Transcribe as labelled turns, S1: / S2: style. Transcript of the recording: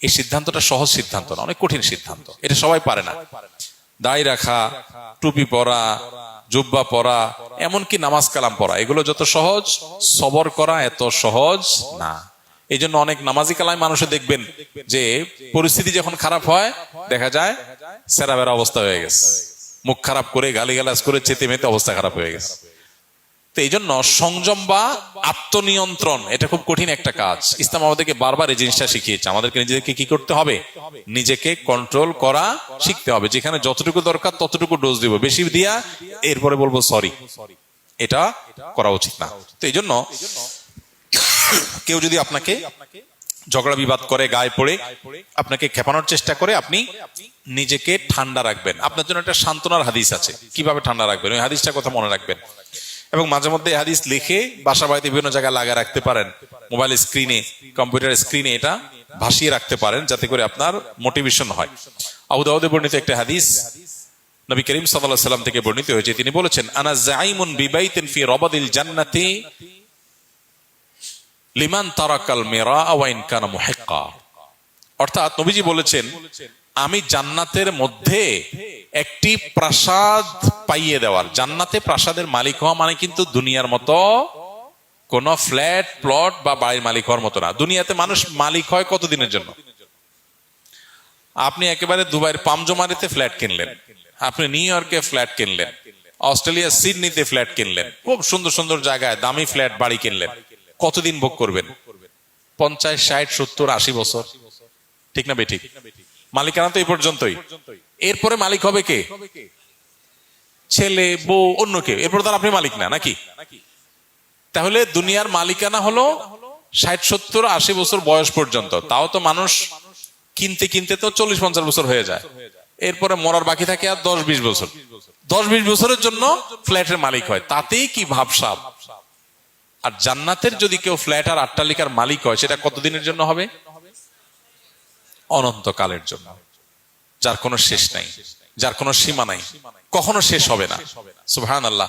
S1: এই সিদ্ধান্তটা সহজ সিদ্ধান্ত না, অনেক কঠিন সিদ্ধান্ত। এটা সবাই পারে না। দাড়ি রাখা, টুপি পরা, জুব্বা পরা, এমনকি নামাজ কালাম পড়া, এগুলো যত সহজ, সবর করা এত সহজ না। এই জন্য অনেক নামাজি কালাম মানুষে দেখবেন যে পরিস্থিতি যখন খারাপ হয় দেখা যায় সেরাবেরা অবস্থা হয়ে গেছে, মুখ খারাপ করে গালিগালাজ করে চেতে মেতে অবস্থা খারাপ হয়ে গেছে। তো এই জন্য সংযম বা আত্মনিয়ন্ত্রণ এটা খুব কঠিন একটা কাজ। ইসলাম আমাদেরকে বারবার এই জিনিসটা শিখিয়েছে, আমাদেরকে নিজেদেরকে কি করতে হবে, নিজেকে কন্ট্রোল করা শিখতে হবে। যেখানে যতটুকু দরকার ততটুকু ডোজ দিব, বেশি দিয়া এরপরে বলবো সরি, এটা করা উচিত না। তো এই জন্য কেউ যদি আপনাকে ঝগড়া বিবাদ করে, গায়ে পড়ে আপনাকে খেপানোর চেষ্টা করে, আপনি নিজেকে ঠান্ডা রাখবেন। আপনার জন্য একটা সান্ত্বনার হাদিস আছে, কিভাবে ঠান্ডা রাখবেন ওই হাদিসটার কথা মনে রাখবেন। এবং মাঝে মধ্যে এই হাদিস লিখে বাসা বাড়িতে বিভিন্ন জায়গায় লাগিয়ে রাখতে পারেন, মোবাইল স্ক্রিনে, কম্পিউটার স্ক্রিনে এটা ভাসিয়ে রাখতে পারেন, যাতে করে আপনার মোটিভেশন হয়। আবু দাউদে বর্ণিত একটা হাদিস নবী করিম সাল্লাল্লাহু আলাইহি ওয়াসাল্লাম থেকে বর্ণিত হয়েছে, তিনি বলেছেন, আনা যাইমুন বিবাইতিন ফি রাবাদিল জান্নাতি লিমান তারাকাল মিরা ওয়া ইন কানা মুহিক্কা। অর্থাৎ নবীজি বলেছেন, আমি জান্নাতের মধ্যে একটি প্রাসাদ পাইয়ে দেওয়ার, জান্নাতে প্রাসাদের মালিক হওয়া মানে কিন্তু দুনিয়ার মতো কোন ফ্ল্যাট প্লট বা বাড়ির মালিক হওয়ার মতো না। দুনিয়াতে মানুষ মালিক হয় কতদিনের জন্য? আপনি একেবারে দুবাইয়ের পামজমারিতে ফ্ল্যাট কিনলেন, আপনি নিউ ইয়র্কে ফ্ল্যাট কিনলেন, অস্ট্রেলিয়া সিডনিতে ফ্ল্যাট কিনলেন, খুব সুন্দর সুন্দর জায়গায় দামি ফ্ল্যাট বাড়ি কিনলেন, কতদিন ভোগ করবেন? 50, 60, 70, 80 বছর, ঠিক না বেঠিক? মালিকানা তো এই পর্যন্তই। এরপরে মালিক হবে কে? ছেলে, বউ, অন্য কে। এরপর তার আপনি মালিক না, নাকি? তাহলে দুনিয়ার মালিকানা হলো 60, 70, 80 বছর বয়স পর্যন্ত। তাও তো মানুষ কিনতে কিনতে তো 40, 50 বছর হয়ে যায়। এরপরে মরার বাকি থাকে আর 10, 20 বছর। 10, 20 বছরের জন্য ফ্ল্যাটের মালিক হয়, তাতেই কি ভাবসাব। আর জান্নাতের যদি কেউ ফ্ল্যাট আর অট্টালিকার মালিক হয়, সেটা কতদিনের জন্য হবে? অনন্তকালের জন্য, যার কোনো শেষ নাই, যার কোনো সীমা নাই, কখনো শেষ হবে না। সুবহানাল্লাহ।